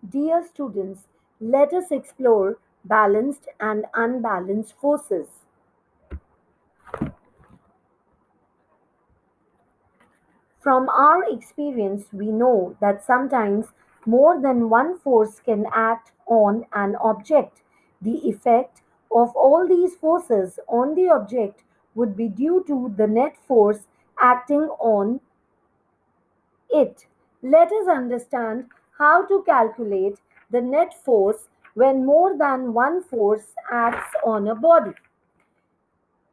Dear students, let us explore balanced and unbalanced forces. From our experience, we know that sometimes more than one force can act on an object. The effect of all these forces on the object would be due to the net force acting on it. Let us understand how to calculate the net force when more than one force acts on a body.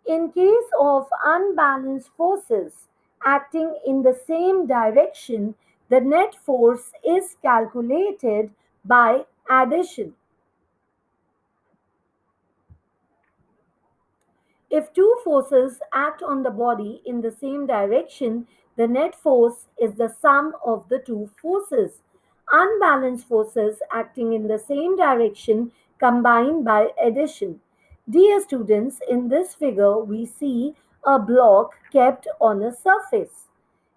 In case of unbalanced forces acting in the same direction, the net force is calculated by addition. If two forces act on the body in the same direction, the net force is the sum of the two forces. Unbalanced forces acting in the same direction combine by addition. Dear students, in this figure we see a block kept on a surface.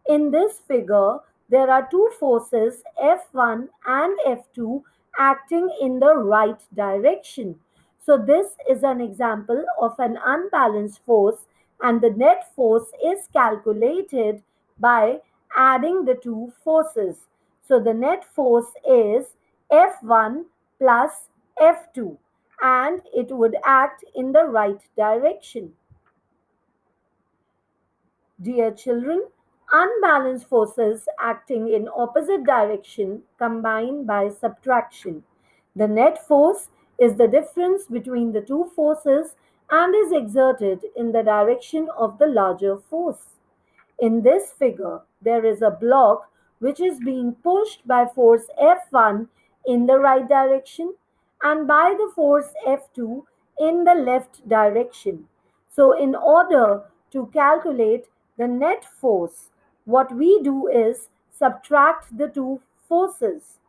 In this figure, there are two forces F1 and F2 acting in the right direction. So, this is an example of an unbalanced force, and the net force is calculated by adding the two forces. So, the net force is F1 plus F2, and it would act in the right direction. Dear children, unbalanced forces acting in opposite direction combine by subtraction. The net force is the difference between the two forces and is exerted in the direction of the larger force. In this figure, there is a block which is being pushed by force F1 in the right direction and by the force F2 in the left direction. So, in order to calculate the net force, what we do is subtract the two forces.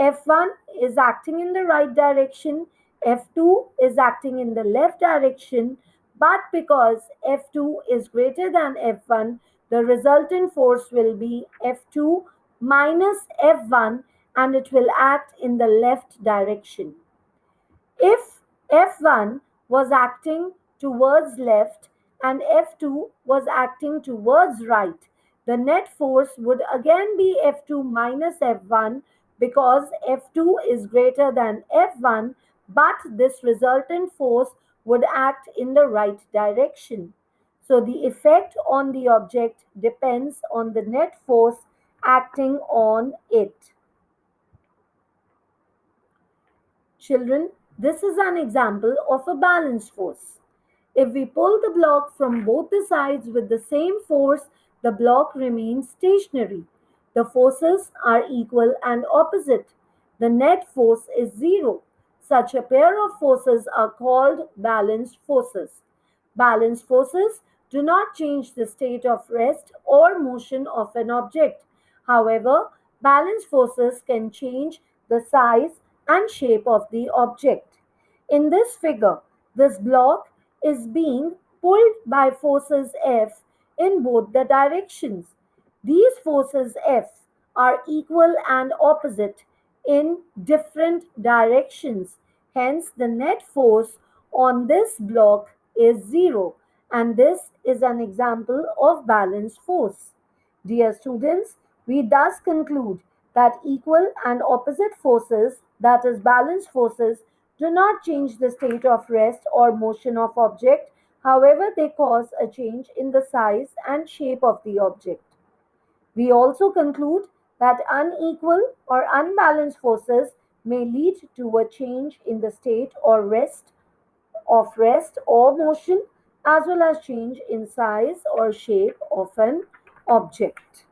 F1 is acting in the right direction, F2 is acting in the left direction, but because F2 is greater than F1, the resultant force will be F2 minus F1 and it will act in the left direction. If F1 was acting towards left and F2 was acting towards right, the net force would again be F2 minus F1 because F2 is greater than F1, but this resultant force would act in the right direction. So the effect on the object depends on the net force acting on it. Children, this is an example of a balanced force. If we pull the block from both the sides with the same force, the block remains stationary. The forces are equal and opposite. The net force is zero. Such a pair of forces are called balanced forces. Balanced forces do not change the state of rest or motion of an object. However, balanced forces can change the size and shape of the object. In this figure, this block is being pulled by forces F in both the directions. These forces F are equal and opposite in different directions. Hence, the net force on this block is zero, and this is an example of balanced force. Dear students, we thus conclude that equal and opposite forces, that is, balanced forces, do not change the state of rest or motion of object, however, they cause a change in the size and shape of the object. We also conclude that unequal or unbalanced forces may lead to a change in the state or rest or motion as well as change in size or shape of an object.